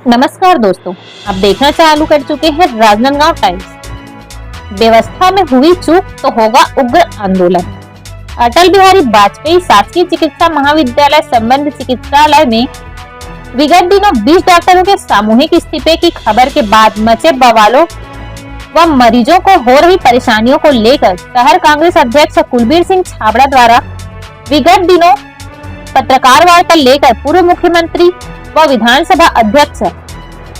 नमस्कार दोस्तों, आप देखना चालू कर चुके हैं राजनांदगांव टाइम्स। व्यवस्था में हुई चूक तो होगा उग्र आंदोलन। अटल बिहारी वाजपेयी शासकीय चिकित्सा महाविद्यालय संबंध चिकित्सालय में विगत दिनों 20 डॉक्टरों के सामूहिक इस्तीफे की खबर के बाद मचे बवालों व मरीजों को हो रही परेशानियों को लेकर शहर कांग्रेस अध्यक्ष कुलबीर सिंह छाबड़ा द्वारा विगत दिनों पत्रकार वार्ता लेकर पूर्व मुख्यमंत्री व विधानसभा अध्यक्ष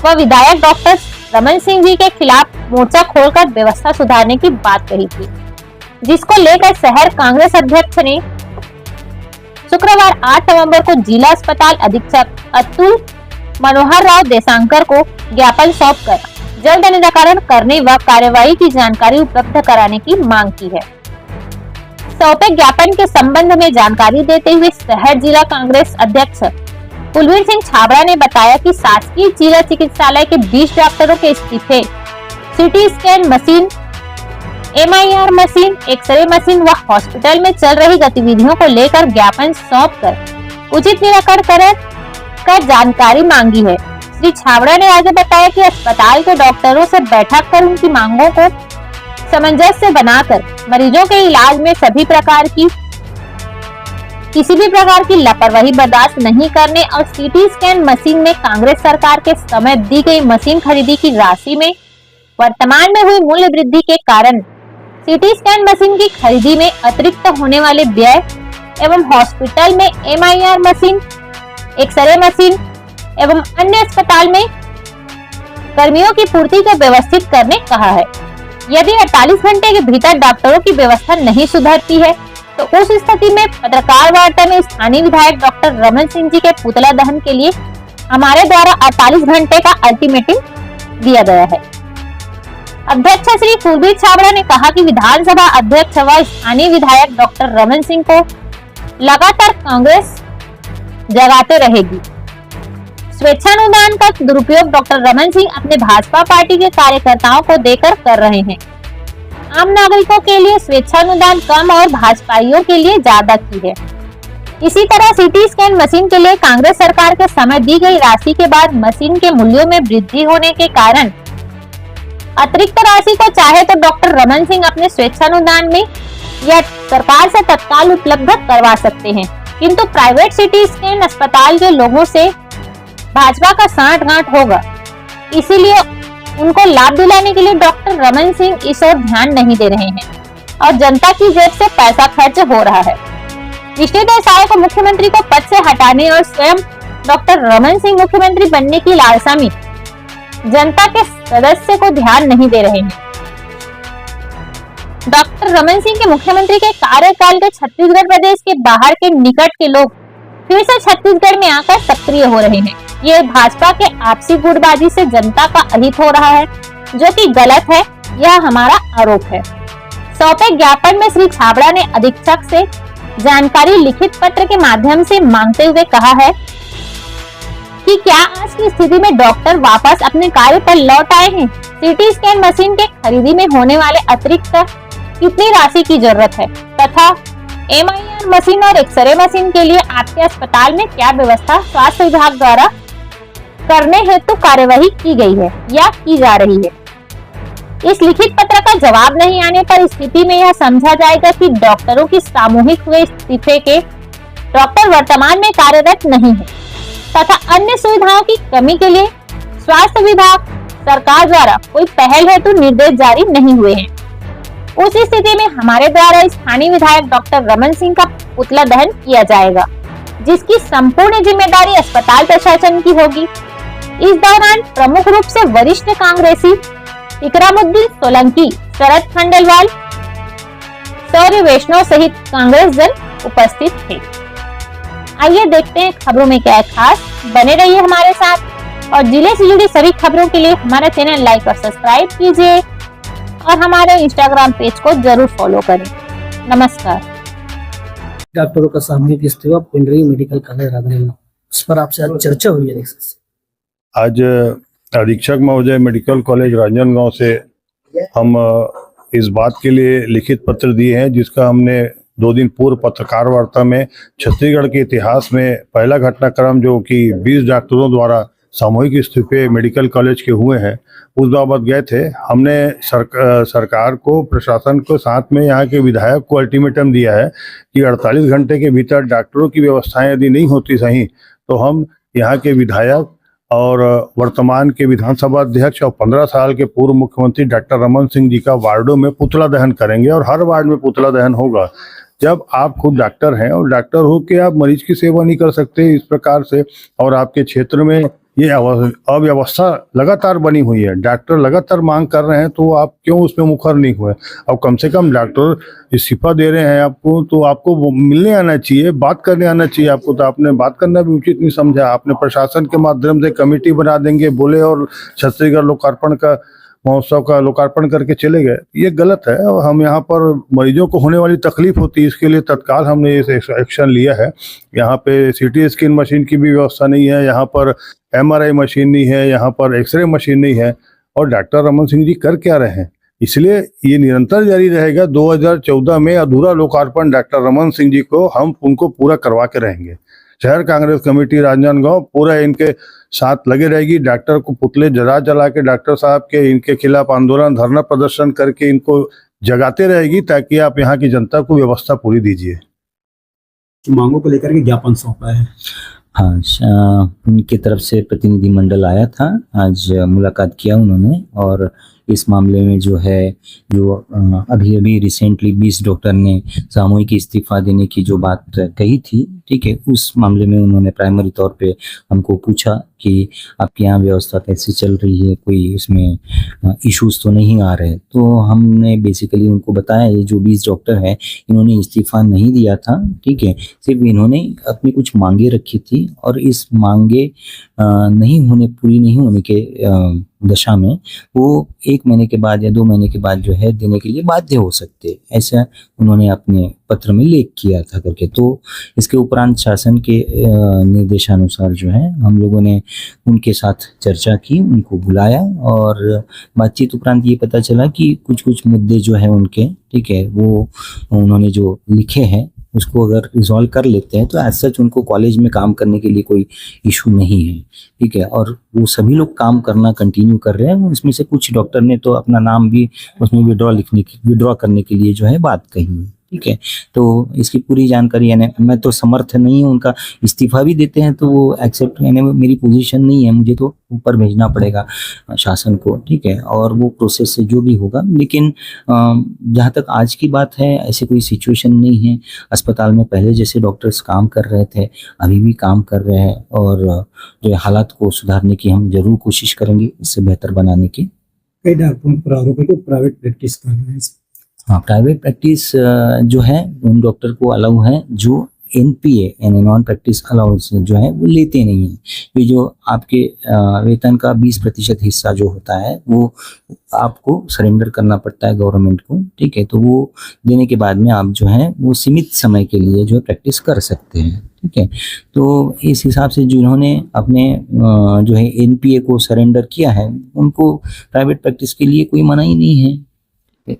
व विधायक डॉक्टर रमन सिंह जी के खिलाफ मोर्चा खोलकर व्यवस्था सुधारने की बात कही थी, जिसको लेकर शहर कांग्रेस अध्यक्ष ने शुक्रवार 8 नवंबर को जिला अस्पताल अधीक्षक अतुल मनोहर राव देसांकर को ज्ञापन सौंपकर जल्द निराकरण करने व कार्यवाही की जानकारी उपलब्ध कराने की मांग की है। सौंपे ज्ञापन के संबंध में जानकारी देते हुए शहर जिला कांग्रेस अध्यक्ष कुलबीर सिंह छाबड़ा ने बताया कि शासकीय जिला चिकित्सालय के 20 डॉक्टरों के इस्तीफे, CT scan machine, MRI machine, X ray machine व हॉस्पिटल में चल रही गतिविधियों को लेकर ज्ञापन सौंपकर उचित निराकरण कर जानकारी मांगी है। श्री छाबड़ा ने आगे बताया कि अस्पताल के डॉक्टरों से बैठक कर उनकी मांगों को सामंजस्य बनाकर मरीजों के इलाज में किसी भी प्रकार की लापरवाही बर्दाश्त नहीं करने और सीटी स्कैन मशीन में कांग्रेस सरकार के समय दी गई मशीन खरीदी की राशि में वर्तमान में हुई मूल्य वृद्धि के कारण सीटी स्कैन मशीन की खरीदी में अतिरिक्त होने वाले व्यय एवं हॉस्पिटल में MRI मशीन, एक्सरे मशीन एवं अन्य अस्पताल में कर्मियों की पूर्ति को व्यवस्थित करने कहा है। यदि 48 घंटे के भीतर डॉक्टरों की व्यवस्था नहीं सुधरती है तो उस स्थिति में पत्रकार वार्ता में स्थानीय विधायक डॉक्टर रमन सिंह जी के पुतला दहन के लिए हमारे द्वारा 48 घंटे का अल्टीमेटम दिया गया है। अध्यक्ष श्री कुलबीर छाबड़ा ने कहा कि विधानसभा अध्यक्ष व स्थानीय विधायक डॉक्टर रमन सिंह को लगातार कांग्रेस जगाते रहेगी। स्वेच्छानुदान का दुरुपयोग डॉक्टर रमन सिंह अपने भाजपा पार्टी के कार्यकर्ताओं को देकर कर रहे हैं। आम नागरिकों के लिए स्वेच्छानुदान कम और भाजपाइयों के लिए ज्यादा की है। इसी तरह सीटी स्कैन मशीन के लिए कांग्रेस सरकार के समय दी गई राशि के बाद मशीन के मूल्यों में वृद्धि होने के कारण अतिरिक्त राशि को चाहे तो डॉक्टर रमन सिंह अपने स्वेच्छानुदान में या सरकार से तत्काल उपलब्ध करवा सकते हैं, किंतु प्राइवेट सीटी स्कैन अस्पताल के लोगों से भाजपा का सांठ-गांठ होगा। इसीलिए उनको लाभ दिलाने के लिए डॉक्टर रमन सिंह इस ओर ध्यान नहीं दे रहे हैं और जनता की जेब से पैसा खर्च हो रहा है। विष्णुदेव साय को मुख्यमंत्री को पद से हटाने और स्वयं डॉक्टर रमन सिंह मुख्यमंत्री बनने की लालसा में जनता के सदस्य को ध्यान नहीं दे रहे हैं। डॉक्टर रमन सिंह के मुख्यमंत्री के कार्यकाल के छत्तीसगढ़ प्रदेश के बाहर के निकट के लोग फिर से छत्तीसगढ़ में आकर सक्रिय हो रहे हैं। ये भाजपा के आपसी गुटबाजी से जनता का अहित हो रहा है, जो कि गलत है, यह हमारा आरोप है। सौंपे ज्ञापन में श्री छाबड़ा ने अधीक्षक से जानकारी लिखित पत्र के माध्यम से मांगते हुए कहा है कि क्या आज की स्थिति में डॉक्टर वापस अपने कार्य पर लौट आए हैं? सीटी स्कैन मशीन के खरीदी में होने वाले अतिरिक्त कितनी राशि की जरूरत है तथा MRI मशीन और एक्सरे मशीन के लिए आपके अस्पताल में क्या व्यवस्था स्वास्थ्य विभाग द्वारा करने हेतु कार्यवाही की गई है या की जा रही है? इस लिखित पत्र का जवाब नहीं आने पर स्थिति में यह समझा जाएगा कि डॉक्टरों की सामूहिक हुए इस्तीफे के डॉक्टर वर्तमान में कार्यरत नहीं है तथा अन्य सुविधाओं की कमी के लिए स्वास्थ्य विभाग सरकार द्वारा कोई पहल हेतु निर्देश जारी नहीं हुए हैं। उस स्थिति में हमारे द्वारा स्थानीय विधायक डॉक्टर रमन सिंह का पुतला दहन किया जाएगा, जिसकी संपूर्ण जिम्मेदारी अस्पताल प्रशासन की होगी। इस दौरान प्रमुख रूप से वरिष्ठ कांग्रेसी इकरामुद्दीन सोलंकी, शरद खंडेलवाल, शौर्य वैष्णव सहित कांग्रेस जन उपस्थित थे। आइए देखते हैं खबरों में क्या है खास। बने रहिए हमारे साथ और जिले से जुड़ी सभी खबरों के लिए हमारा चैनल लाइक और सब्सक्राइब कीजिए और हमारे इंस्टाग्राम पेज को जरूर फॉलो करें। नमस्कार। डॉक्टरों का सामूहिक इस्तीफा पिंडरी मेडिकल कॉलेज राजनांदगांव, उस पर आपसे आज चर्चा हुई है। आज अधीक्षक महोदय मेडिकल कॉलेज राजनांदगांव से हम इस बात के लिए लिखित पत्र दिए हैं, जिसका हमने 2 दिन पूर्व पत्रकार वार्ता में छत्तीसगढ़ के इतिहास में पहला घटनाक्रम जो कि 20 डॉक्टरों द्वारा सामूहिक इस्तीफे मेडिकल कॉलेज के हुए हैं उस बाबत गए थे। हमने सरकार को, प्रशासन को, साथ में यहाँ के विधायक को अल्टीमेटम दिया है कि 48 घंटे के भीतर डॉक्टरों की व्यवस्थाएं यदि नहीं होती सही तो हम यहाँ के विधायक और वर्तमान के विधानसभा अध्यक्ष और 15 साल के पूर्व मुख्यमंत्री डॉक्टर रमन सिंह जी का वार्डों में पुतला दहन करेंगे और हर वार्ड में पुतला दहन होगा। जब आप खुद डॉक्टर हैं और डॉक्टर हो के आप मरीज की सेवा नहीं कर सकते इस प्रकार से, और आपके क्षेत्र में ये अव्यवस्था लगातार बनी हुई है, डॉक्टर लगातार मांग कर रहे हैं, तो आप क्यों उसमें मुखर नहीं हुए? अब कम से कम डॉक्टर इस्तीफा दे रहे हैं आपको, तो आपको मिलने आना चाहिए, बात करने आना चाहिए आपको। तो आपने बात करना भी उचित नहीं समझा। आपने प्रशासन के माध्यम से कमेटी बना देंगे बोले और छत्तीसगढ़ लोकार्पण का महोत्सव का लोकार्पण करके चले गए। ये गलत है और हम यहाँ पर मरीजों को होने वाली तकलीफ होती है, इसके लिए तत्काल हमने इस एक्शन लिया है। यहाँ पे सीटी स्कैन मशीन की भी व्यवस्था नहीं है, यहाँ पर MRI मशीन नहीं है, यहाँ पर एक्सरे मशीन नहीं है, और डॉक्टर रमन सिंह जी कर क्या रहे हैं? इसलिए ये निरंतर जारी रहेगा। 2014 में अधूरा लोकार्पण डॉक्टर रमन सिंह जी को हम उनको पूरा करवा के रहेंगे। शहर कांग्रेस कमेटी राजनांदगांव पूरा इनके साथ लगे रहेगी। डॉक्टर को पुतले जला के डॉक्टर साहब के इनके खिलाफ आंदोलन, धरना प्रदर्शन करके इनको जगाते रहेगी, ताकि आप यहाँ की जनता को व्यवस्था पूरी दीजिए। मांगों को लेकर के ज्ञापन सौंपा है। हाँ, उनकी तरफ से प्रतिनिधि मंडल आया था, आज मुलाकात किया उन्होंने, और इस मामले में जो अभी अभी रिसेंटली 20 डॉक्टर ने सामूहिक इस्तीफा देने की जो बात कही थी, ठीक है, उस मामले में उन्होंने प्राइमरी तौर पे हमको पूछा कि आपके यहाँ व्यवस्था कैसे चल रही है, कोई इसमें इश्यूज तो नहीं आ रहे। तो हमने बेसिकली उनको बताया ये जो 20 डॉक्टर है इन्होंने इस्तीफा नहीं दिया था, ठीक है, सिर्फ इन्होंने अपनी कुछ मांगे रखी थी, और इस मांगे पूरी नहीं होने के दशा में वो 1 महीने के बाद या 2 महीने के बाद जो है देने के लिए बाध्य हो सकते, ऐसा उन्होंने अपने पत्र में लेख किया था करके। तो इसके उपरांत शासन के निर्देशानुसार जो है हम लोगों ने उनके साथ चर्चा की, उनको बुलाया, और बातचीत उपरांत ये पता चला कि कुछ मुद्दे जो है उनके, ठीक है, वो उन्होंने जो लिखे हैं उसको अगर रिजॉल्व कर लेते हैं तो एज सच उनको कॉलेज में काम करने के लिए कोई इशू नहीं है, ठीक है, और वो सभी लोग काम करना कंटिन्यू कर रहे हैं। इसमें से कुछ डॉक्टर ने तो अपना नाम भी उसमें विड्रॉ करने के लिए जो है बात कही है, ठीक है। तो इसकी पूरी जानकारी, यानी मैं तो समर्थ नहीं हूँ, उनका इस्तीफा भी देते हैं तो वो एक्सेप्ट, यानी मेरी पोजीशन नहीं है, मुझे तो ऊपर भेजना पड़ेगा शासन को, ठीक है, और वो प्रोसेस से जो भी होगा। लेकिन जहाँ तक आज की बात है ऐसी कोई सिचुएशन नहीं है। अस्पताल में पहले जैसे डॉक्टर्स काम कर रहे थे अभी भी काम कर रहे हैं, और जो हालात को सुधारने की हम जरूर कोशिश करेंगे, इससे बेहतर बनाने की। कई डॉक्टर को प्राइवेट प्रैक्टिस कर रहे हैं। हाँ, प्राइवेट प्रैक्टिस जो है उन डॉक्टर को अलाउ है जो NPA यानी नॉन प्रैक्टिस अलाउंस जो है वो लेते नहीं है। ये जो आपके वेतन का 20% हिस्सा जो होता है वो आपको सरेंडर करना पड़ता है गवर्नमेंट को, ठीक है। तो वो देने के बाद में आप जो है वो सीमित समय के लिए जो है प्रैक्टिस कर सकते हैं, ठीक है। तो इस हिसाब से जिन्होंने अपने जो है NPA को सरेंडर किया है उनको प्राइवेट प्रैक्टिस के लिए कोई मनाही नहीं है,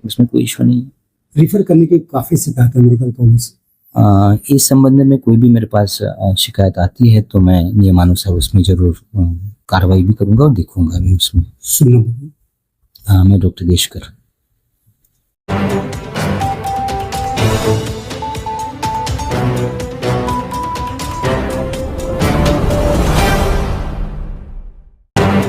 उसमें कोई इशू नहीं है। रिफर करने की काफ़ी शिकायत है मेडिकल कॉलेज से। इस संबंध में कोई भी मेरे पास शिकायत आती है तो मैं नियमानुसार उसमें जरूर कार्रवाई भी करूंगा और देखूंगा भी उसमें। सुनो, मैं डॉक्टर देशकर।